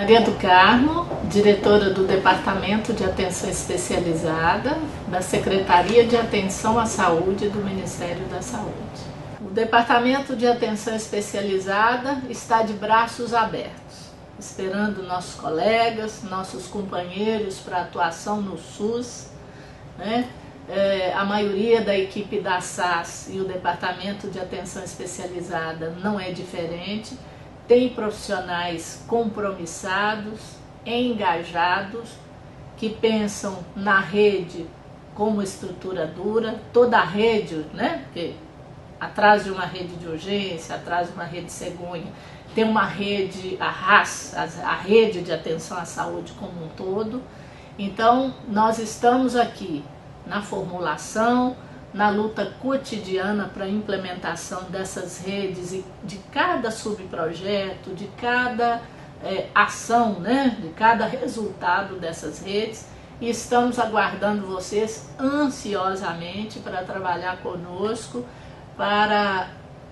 Maria do Carmo, diretora do Departamento de Atenção Especializada da Secretaria de Atenção à Saúde do Ministério da Saúde. O Departamento de Atenção Especializada está de braços abertos, esperando nossos colegas, nossos companheiros para atuação no SUS, né? A maioria da equipe da SAS e o Departamento de Atenção Especializada não é diferente. Tem profissionais compromissados, engajados, que pensam na rede como estrutura dura, toda a rede, né? Porque atrás de uma rede de urgência, atrás de uma rede cegonha, tem uma rede, a RAS, a rede de atenção à saúde como um todo. Então, nós estamos aqui na formulação, na luta cotidiana para a implementação dessas redes e de cada subprojeto, de cada ação, né, de cada resultado dessas redes, e estamos aguardando vocês ansiosamente para trabalhar conosco, para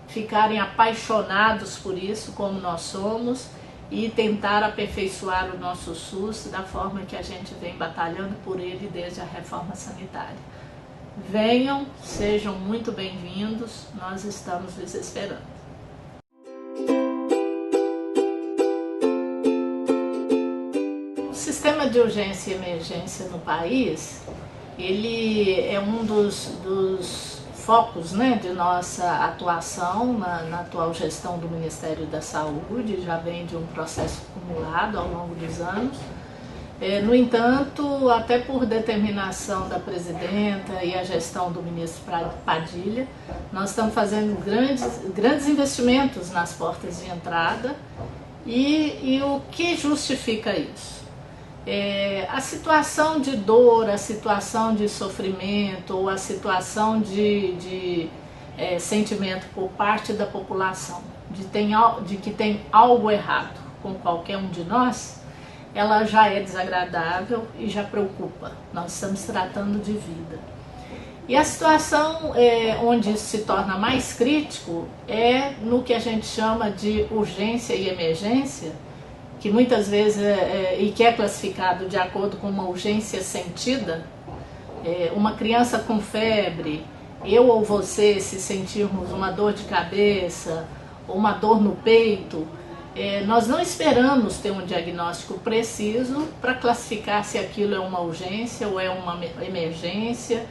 ficarem apaixonados por isso, como nós somos, e tentar aperfeiçoar o nosso SUS da forma que a gente vem batalhando por ele desde a reforma sanitária. Venham, sejam muito bem-vindos, nós estamos lhes esperando. O sistema de urgência e emergência no país, ele é um dos focos, né, de nossa atuação na atual gestão do Ministério da Saúde, já vem de um processo acumulado ao longo dos anos. No entanto, até por determinação da presidenta e a gestão do ministro Padilha, nós estamos fazendo grandes investimentos nas portas de entrada e o que justifica isso? A situação de dor, a situação de sofrimento ou a situação de sentimento por parte da população de que tem algo errado com qualquer um de nós, ela já é desagradável e já preocupa. Nós estamos tratando de vida. E a situação onde isso se torna mais crítico é no que a gente chama de urgência e emergência, que muitas vezes e que é classificado de acordo com uma urgência sentida. Uma criança com febre, eu ou você, se sentirmos uma dor de cabeça, ou uma dor no peito, nós não esperamos ter um diagnóstico preciso para classificar se aquilo é uma urgência ou é uma emergência,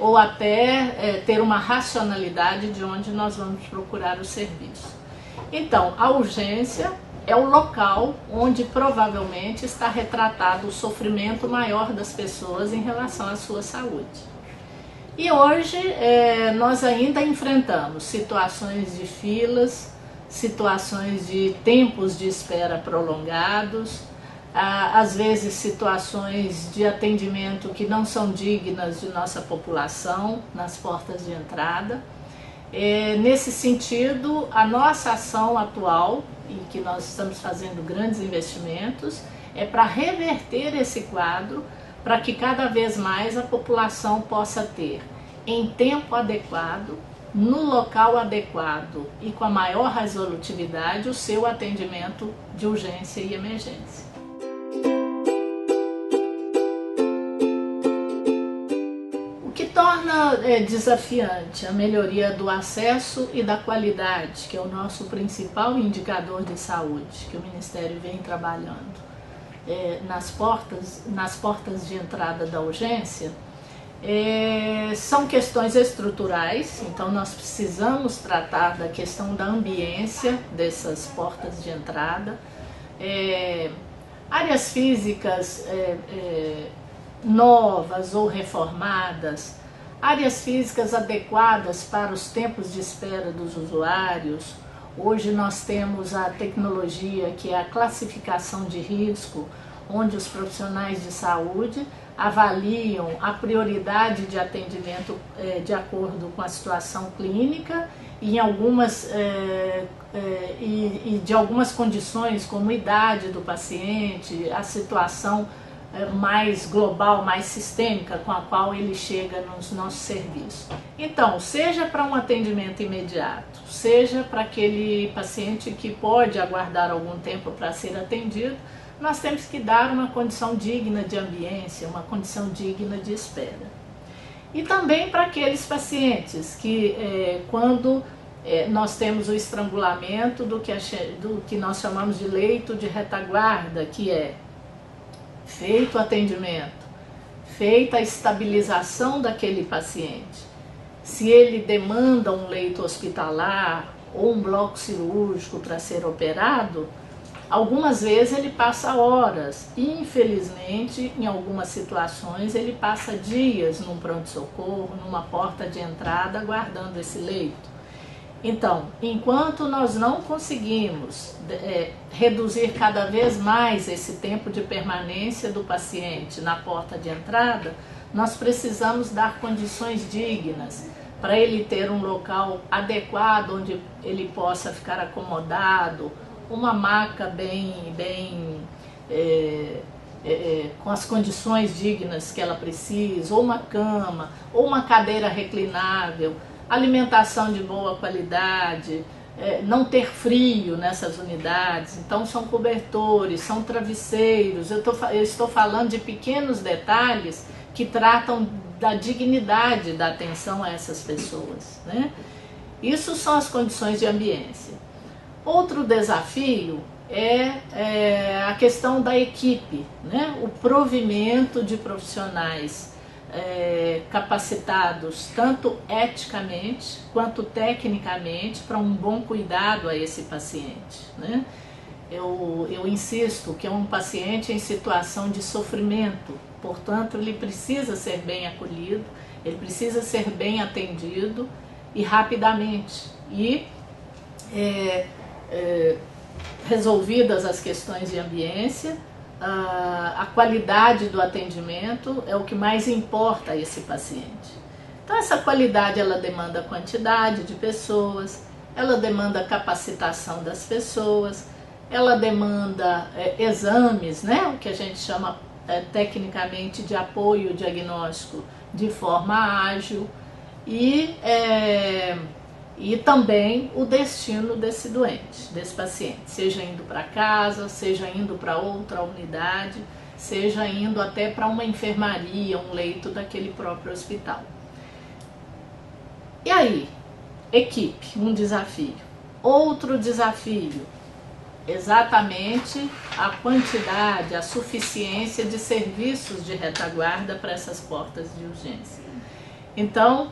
ou até ter uma racionalidade de onde nós vamos procurar o serviço. Então, a urgência é o local onde provavelmente está retratado o sofrimento maior das pessoas em relação à sua saúde. E hoje nós ainda enfrentamos situações de filas, situações de tempos de espera prolongados, às vezes situações de atendimento que não são dignas de nossa população nas portas de entrada. Nesse sentido, a nossa ação atual, em que nós estamos fazendo grandes investimentos, é para reverter esse quadro, para que cada vez mais a população possa ter, em tempo adequado, no local adequado e com a maior resolutividade, o seu atendimento de urgência e emergência. O que torna desafiante a melhoria do acesso e da qualidade, que é o nosso principal indicador de saúde, que o Ministério vem trabalhando nas portas de entrada da urgência, são questões estruturais. Então nós precisamos tratar da questão da ambiência dessas portas de entrada, áreas físicas novas ou reformadas, áreas físicas adequadas para os tempos de espera dos usuários. Hoje nós temos a tecnologia que é a classificação de risco, onde os profissionais de saúde avaliam a prioridade de atendimento de acordo com a situação clínica e de algumas condições, como a idade do paciente, a situação mais global, mais sistêmica com a qual ele chega nos nossos serviços. Então, seja para um atendimento imediato, seja para aquele paciente que pode aguardar algum tempo para ser atendido, nós temos que dar uma condição digna de ambiência, uma condição digna de espera. E também para aqueles pacientes que, quando nós temos o estrangulamento do que nós chamamos de leito de retaguarda, que é feito o atendimento, feita a estabilização daquele paciente, se ele demanda um leito hospitalar ou um bloco cirúrgico para ser operado, algumas vezes ele passa horas, e infelizmente em algumas situações ele passa dias num pronto-socorro, numa porta de entrada aguardando esse leito. Então, enquanto nós não conseguimos reduzir cada vez mais esse tempo de permanência do paciente na porta de entrada, nós precisamos dar condições dignas para ele ter um local adequado onde ele possa ficar acomodado, uma maca com as condições dignas que ela precisa, ou uma cama, ou uma cadeira reclinável, alimentação de boa qualidade, não ter frio nessas unidades. Então são cobertores, são travesseiros. Eu estou falando de pequenos detalhes que tratam da dignidade da atenção a essas pessoas, né? Isso são as condições de ambiência. Outro desafio é a questão da equipe, né? O provimento de profissionais capacitados tanto eticamente quanto tecnicamente para um bom cuidado a esse paciente, né? Eu insisto que é um paciente em situação de sofrimento, portanto ele precisa ser bem acolhido, ele precisa ser bem atendido e rapidamente, e resolvidas as questões de ambiência, a qualidade do atendimento é o que mais importa a esse paciente. Então essa qualidade ela demanda quantidade de pessoas, ela demanda capacitação das pessoas, ela demanda exames, né, o que a gente chama tecnicamente de apoio diagnóstico de forma ágil, e também o destino desse doente, desse paciente, seja indo para casa, seja indo para outra unidade, seja indo até para uma enfermaria, um leito daquele próprio hospital. E aí, equipe, um desafio. Outro desafio, exatamente a quantidade, a suficiência de serviços de retaguarda para essas portas de urgência. Então,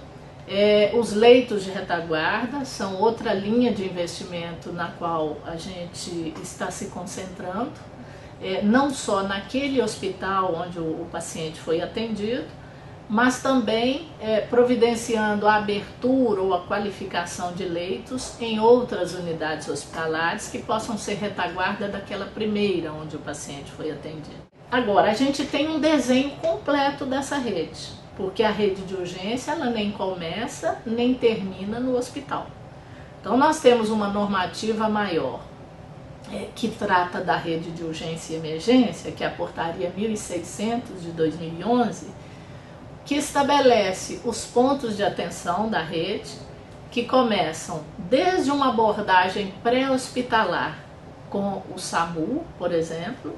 os leitos de retaguarda são outra linha de investimento na qual a gente está se concentrando, não só naquele hospital onde o paciente foi atendido, mas também providenciando a abertura ou a qualificação de leitos em outras unidades hospitalares que possam ser retaguarda daquela primeira onde o paciente foi atendido. Agora, a gente tem um desenho completo dessa rede, porque a rede de urgência ela nem começa nem termina no hospital. Então nós temos uma normativa maior que trata da rede de urgência e emergência, que é a portaria 1600 de 2011, que estabelece os pontos de atenção da rede, que começam desde uma abordagem pré-hospitalar com o SAMU, por exemplo,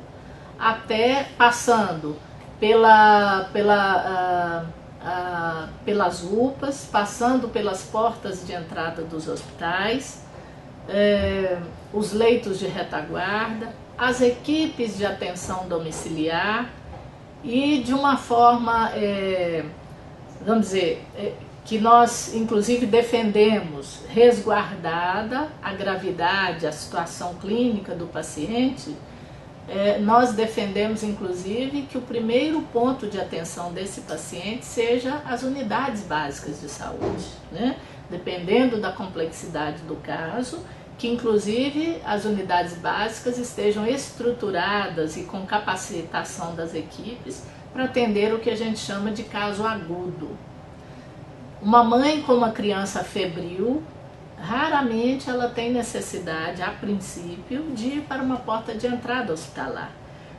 até passando pelas UPAs, passando pelas portas de entrada dos hospitais, os leitos de retaguarda, as equipes de atenção domiciliar e de uma forma, vamos dizer, que nós inclusive defendemos resguardada a gravidade, a situação clínica do paciente. Nós defendemos inclusive que o primeiro ponto de atenção desse paciente seja as unidades básicas de saúde, né? Dependendo da complexidade do caso, que inclusive as unidades básicas estejam estruturadas e com capacitação das equipes para atender o que a gente chama de caso agudo. Uma mãe com uma criança febril, raramente ela tem necessidade, a princípio, de ir para uma porta de entrada hospitalar.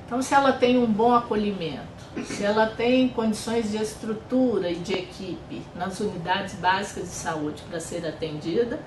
Então, se ela tem um bom acolhimento, se ela tem condições de estrutura e de equipe nas unidades básicas de saúde para ser atendida,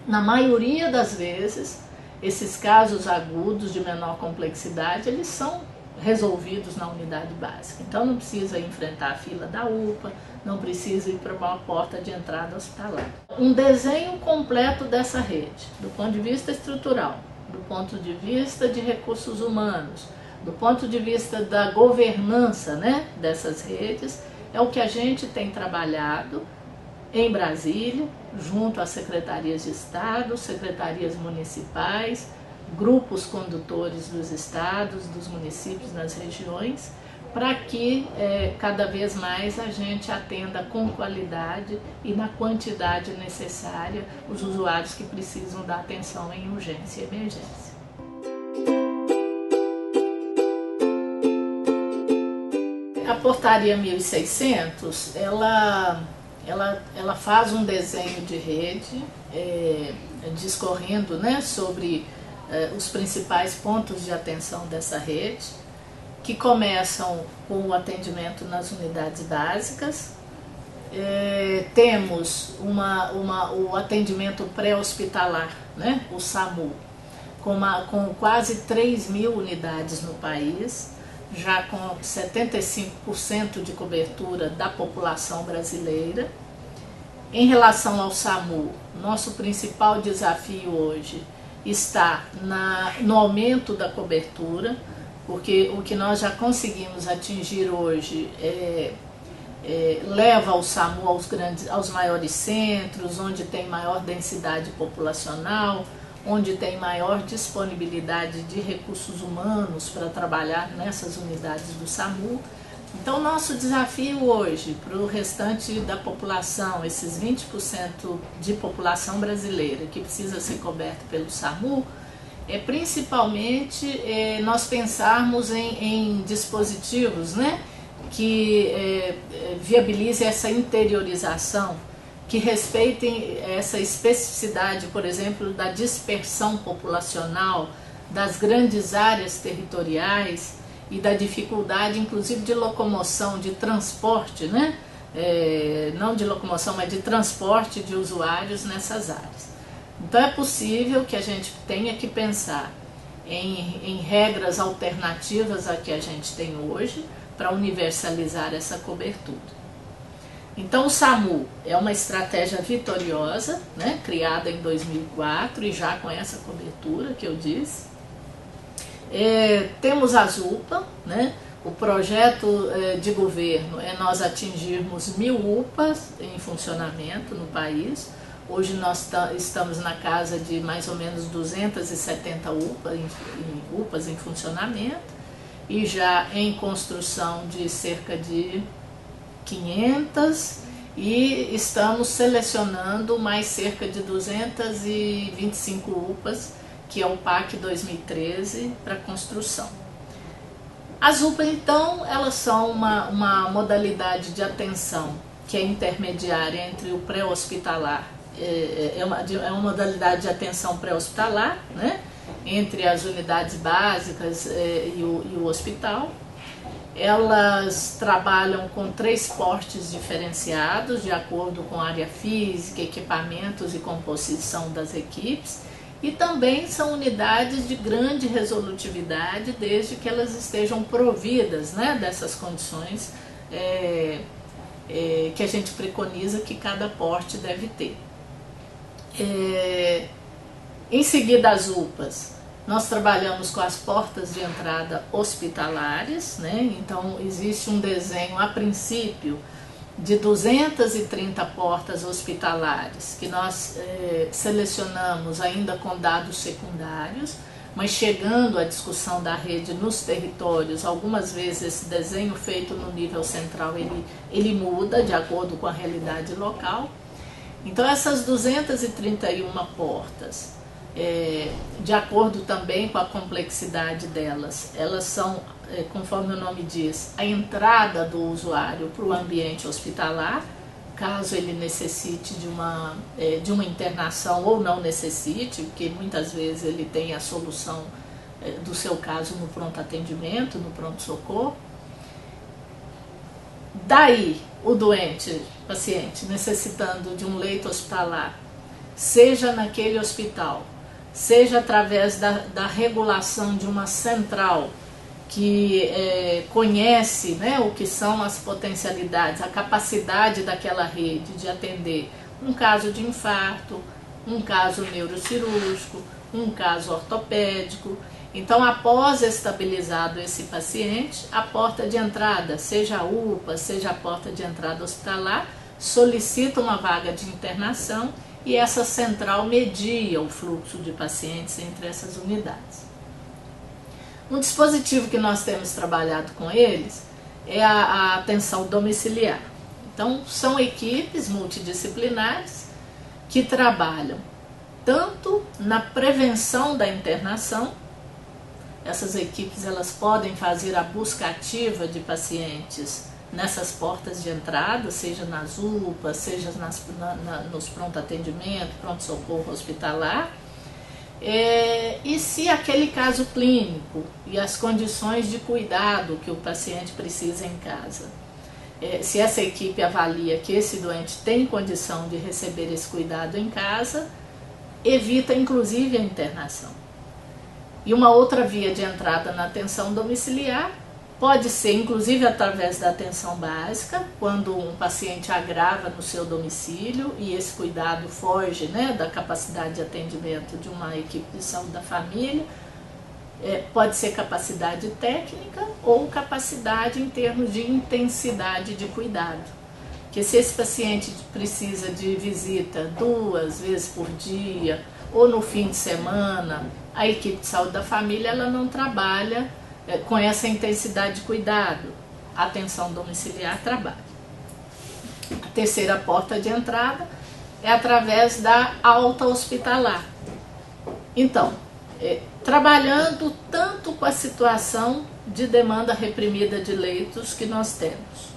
na maioria das vezes, esses casos agudos de menor complexidade, eles são resolvidos na unidade básica. Então não precisa enfrentar a fila da UPA, não precisa ir para uma porta de entrada hospitalar. Um desenho completo dessa rede, do ponto de vista estrutural, do ponto de vista de recursos humanos, do ponto de vista da governança, né, dessas redes, é o que a gente tem trabalhado em Brasília, junto às secretarias de Estado, secretarias municipais, grupos condutores dos estados, dos municípios nas regiões, para que cada vez mais a gente atenda com qualidade e na quantidade necessária os usuários que precisam da atenção em urgência e emergência. A portaria 1600, ela faz um desenho de rede, discorrendo, né, sobre os principais pontos de atenção dessa rede, que começam com o atendimento nas unidades básicas. Temos o atendimento pré-hospitalar, né, o SAMU, com quase 3.000 unidades no país, já com 75% de cobertura da população brasileira. Em relação ao SAMU, nosso principal desafio hoje está no aumento da cobertura, porque o que nós já conseguimos atingir hoje leva o SAMU aos maiores centros, onde tem maior densidade populacional, onde tem maior disponibilidade de recursos humanos para trabalhar nessas unidades do SAMU. Então, nosso desafio hoje para o restante da população, esses 20% de população brasileira que precisa ser coberto pelo SAMU, é principalmente nós pensarmos em dispositivos, né, que viabilizem essa interiorização, que respeitem essa especificidade, por exemplo, da dispersão populacional, das grandes áreas territoriais e da dificuldade, inclusive, de locomoção, de transporte, né? Não de locomoção, mas de transporte de usuários nessas áreas. Então é possível que a gente tenha que pensar em regras alternativas à que a gente tem hoje para universalizar essa cobertura. Então o SAMU é uma estratégia vitoriosa, né, criada em 2004 e já com essa cobertura que eu disse. Temos as UPA, né? O projeto de governo é nós atingirmos 1.000 UPAs em funcionamento no país. Hoje nós estamos na casa de mais ou menos 270 UPAs em funcionamento e já em construção de cerca de 500, e estamos selecionando mais cerca de 225 UPAs, que é o PAC 2013, para construção. As UPAs, então, elas são uma modalidade de atenção que é intermediária entre o pré-hospitalar, é uma modalidade de atenção pré-hospitalar, né, entre as unidades básicas e o hospital. Elas trabalham com 3 portes diferenciados, de acordo com área física, equipamentos e composição das equipes, e também são unidades de grande resolutividade, desde que elas estejam providas, né, dessas condições que a gente preconiza que cada porte deve ter. Em seguida, as UPAs. Nós trabalhamos com as portas de entrada hospitalares, né? Então existe um desenho a princípio de 230 portas hospitalares que nós selecionamos ainda com dados secundários, mas chegando à discussão da rede nos territórios, algumas vezes esse desenho feito no nível central ele muda de acordo com a realidade local. Então essas 231 portas, de acordo também com a complexidade delas, elas são, conforme o nome diz, a entrada do usuário para o ambiente hospitalar, caso ele necessite de uma internação ou não necessite, porque muitas vezes ele tem a solução do seu caso no pronto atendimento, no pronto-socorro. Daí, o paciente necessitando de um leito hospitalar, seja naquele hospital, seja através da regulação de uma central que conhece, né, o que são as potencialidades, a capacidade daquela rede de atender um caso de infarto, um caso neurocirúrgico, um caso ortopédico. Então, após estabilizado esse paciente, a porta de entrada, seja a UPA, seja a porta de entrada hospitalar, solicita uma vaga de internação e essa central media o fluxo de pacientes entre essas unidades. Um dispositivo que nós temos trabalhado com eles é a atenção domiciliar. Então, são equipes multidisciplinares que trabalham tanto na prevenção da internação. Essas equipes elas podem fazer a busca ativa de pacientes nessas portas de entrada, seja nas UPAs, seja nos pronto-atendimento, pronto-socorro hospitalar. E se aquele caso clínico e as condições de cuidado que o paciente precisa em casa, se essa equipe avalia que esse doente tem condição de receber esse cuidado em casa, evita inclusive a internação. E uma outra via de entrada na atenção domiciliar pode ser inclusive através da atenção básica, quando um paciente agrava no seu domicílio e esse cuidado foge, né, da capacidade de atendimento de uma equipe de saúde da família. Pode ser capacidade técnica ou capacidade em termos de intensidade de cuidado. Que se esse paciente precisa de visita 2 vezes por dia ou no fim de semana, a equipe de saúde da família ela não trabalha com essa intensidade de cuidado. A atenção domiciliar trabalha. A terceira porta de entrada é através da alta hospitalar. Então, trabalhando tanto com a situação de demanda reprimida de leitos que nós temos,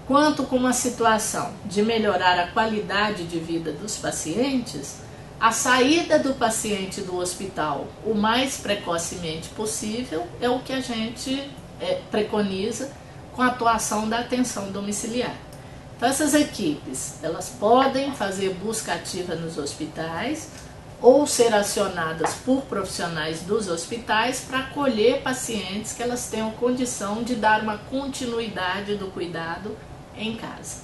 quanto com uma situação de melhorar a qualidade de vida dos pacientes, a saída do paciente do hospital o mais precocemente possível é o que a gente preconiza com a atuação da atenção domiciliar. Então essas equipes, elas podem fazer busca ativa nos hospitais ou ser acionadas por profissionais dos hospitais para acolher pacientes que elas tenham condição de dar uma continuidade do cuidado em casa.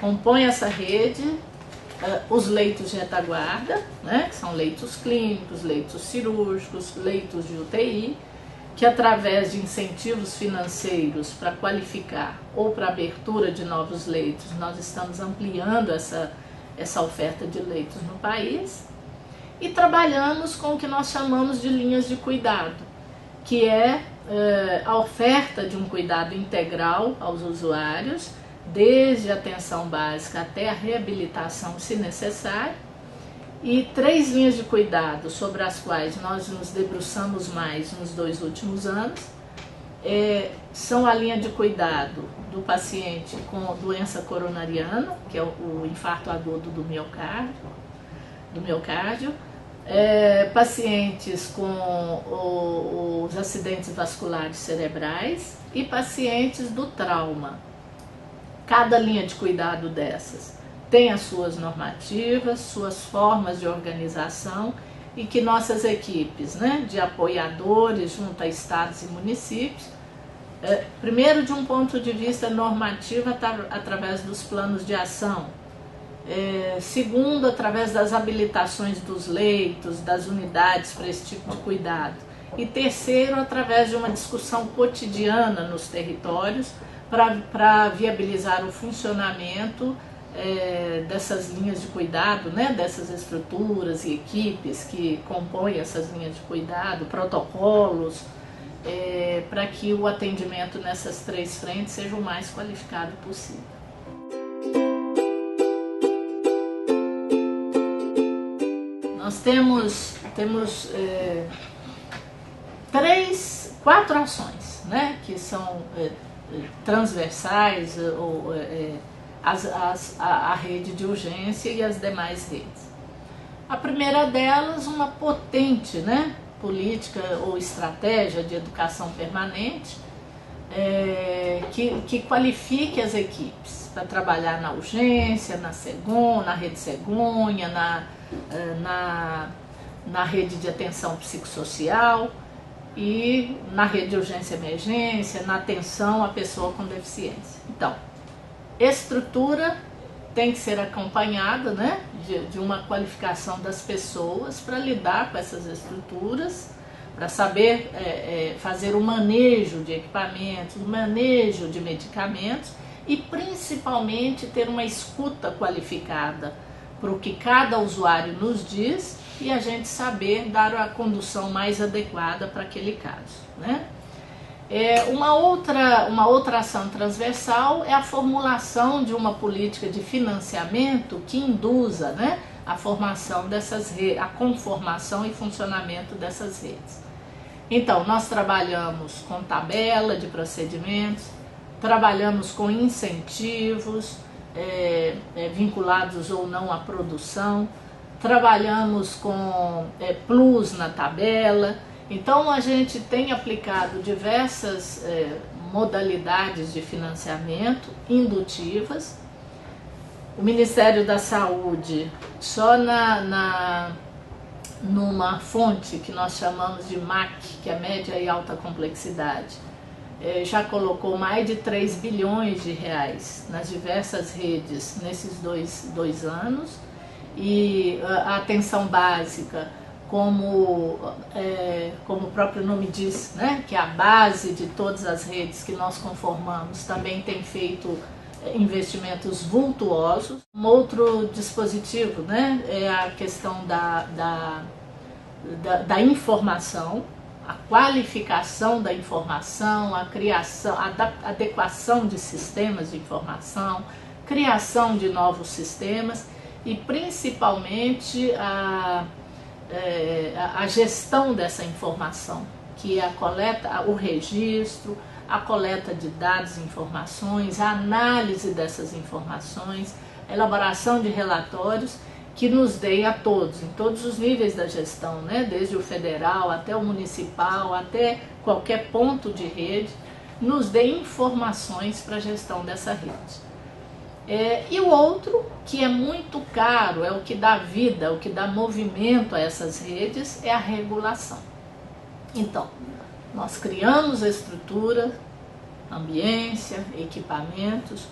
Compõe essa rede os leitos de retaguarda, né, que são leitos clínicos, leitos cirúrgicos, leitos de UTI, que através de incentivos financeiros para qualificar ou para abertura de novos leitos, nós estamos ampliando essa oferta de leitos no país. E trabalhamos com o que nós chamamos de linhas de cuidado, que é a oferta de um cuidado integral aos usuários, desde a atenção básica até a reabilitação, se necessário, e 3 linhas de cuidado sobre as quais nós nos debruçamos mais nos 2 últimos anos, são a linha de cuidado do paciente com doença coronariana, que é o infarto agudo do miocárdio, pacientes com os acidentes vasculares cerebrais e pacientes do trauma. Cada linha de cuidado dessas tem as suas normativas, suas formas de organização e que nossas equipes, né, de apoiadores junto a estados e municípios, primeiro de um ponto de vista normativo através dos planos de ação, segundo através das habilitações dos leitos, das unidades para esse tipo de cuidado, e terceiro através de uma discussão cotidiana nos territórios para viabilizar o funcionamento dessas linhas de cuidado, né, dessas estruturas e equipes que compõem essas linhas de cuidado, protocolos, para que o atendimento nessas 3 frentes seja o mais qualificado possível. Nós temos 4 ações, né, que são transversais à rede de urgência e as demais redes. A primeira delas, uma potente, né, política ou estratégia de educação permanente que qualifique as equipes para trabalhar na urgência, na rede cegonha, na rede de atenção psicossocial e na rede de urgência e emergência, na atenção à pessoa com deficiência. Então, estrutura tem que ser acompanhada, né, de uma qualificação das pessoas para lidar com essas estruturas, para saber fazer o manejo de equipamentos, o manejo de medicamentos e principalmente ter uma escuta qualificada para o que cada usuário nos diz e a gente saber dar a condução mais adequada para aquele caso, né? Uma outra ação transversal é a formulação de uma política de financiamento que induza, né, a formação dessas redes, a conformação e funcionamento dessas redes. Então, nós trabalhamos com tabela de procedimentos, trabalhamos com incentivos vinculados ou não à produção, trabalhamos com plus na tabela. Então, a gente tem aplicado diversas modalidades de financiamento indutivas. O Ministério da Saúde, só numa fonte que nós chamamos de MAC, que é média e alta complexidade, já colocou mais de 3 bilhões de reais nas diversas redes nesses dois anos. E a atenção básica, como o próprio nome diz, né, que é a base de todas as redes que nós conformamos, também tem feito investimentos vultuosos. Um outro dispositivo, né, é a questão da informação, a qualificação da informação, a criação, a adequação de sistemas de informação, criação de novos sistemas e principalmente a gestão dessa informação, que é a coleta, o registro, a coleta de dados e informações, a análise dessas informações, a elaboração de relatórios que nos deem a todos, em todos os níveis da gestão, né? Desde o federal até o municipal, até qualquer ponto de rede, nos dê informações para a gestão dessa rede. E o outro, que é muito caro, é o que dá vida, o que dá movimento a essas redes, é a regulação. Então, nós criamos a estrutura, ambiência, equipamentos,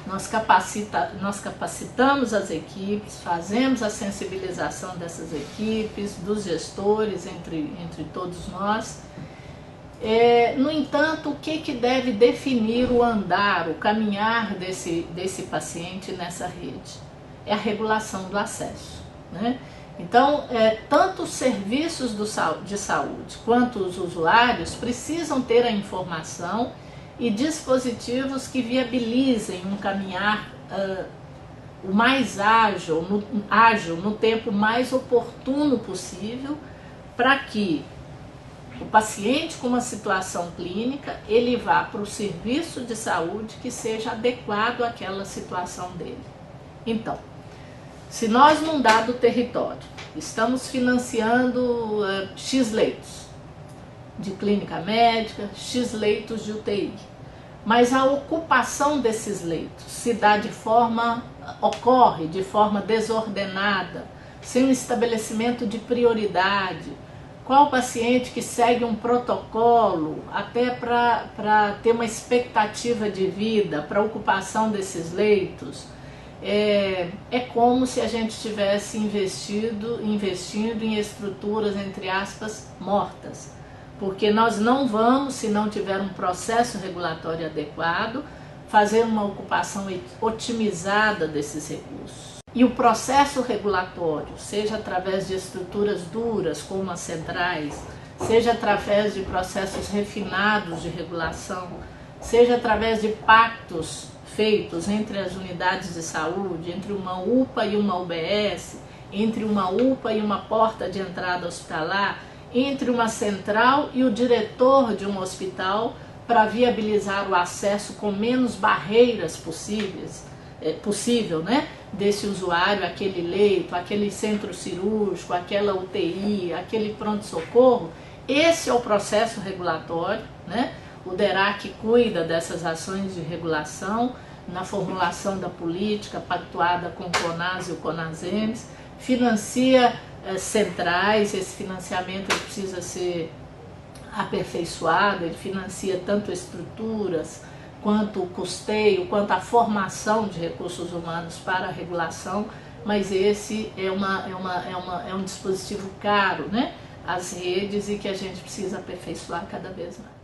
nós capacitamos as equipes, fazemos a sensibilização dessas equipes, dos gestores, entre todos nós. No entanto, o que deve definir o andar, o caminhar desse paciente nessa rede? É a regulação do acesso, né? Então, tanto os serviços de saúde quanto os usuários precisam ter a informação e dispositivos que viabilizem um caminhar o mais ágil, no tempo mais oportuno possível, para que o paciente com uma situação clínica, ele vá para o serviço de saúde que seja adequado àquela situação dele. Então, se nós num dado território estamos financiando X leitos de clínica médica, X leitos de UTI, mas a ocupação desses leitos ocorre de forma desordenada, sem um estabelecimento de prioridade. Qual paciente que segue um protocolo até para ter uma expectativa de vida, para a ocupação desses leitos? É como se a gente estivesse investindo em estruturas, entre aspas, mortas. Porque nós não vamos, se não tiver um processo regulatório adequado, fazer uma ocupação otimizada desses recursos. E o processo regulatório, seja através de estruturas duras, como as centrais, seja através de processos refinados de regulação, seja através de pactos feitos entre as unidades de saúde, entre uma UPA e uma UBS, entre uma UPA e uma porta de entrada hospitalar, entre uma central e o diretor de um hospital, para viabilizar o acesso com menos barreiras possíveis, possível, né, desse usuário, aquele leito, aquele centro cirúrgico, aquela UTI, aquele pronto-socorro. Esse é o processo regulatório, né? O DERAC cuida dessas ações de regulação na formulação da política pactuada com o CONAS e o CONASEMS, financia centrais. Esse financiamento ele precisa ser aperfeiçoado, ele financia tanto estruturas, quanto o custeio, quanto a formação de recursos humanos para a regulação, mas esse é um dispositivo caro, né? As redes, e que a gente precisa aperfeiçoar cada vez mais.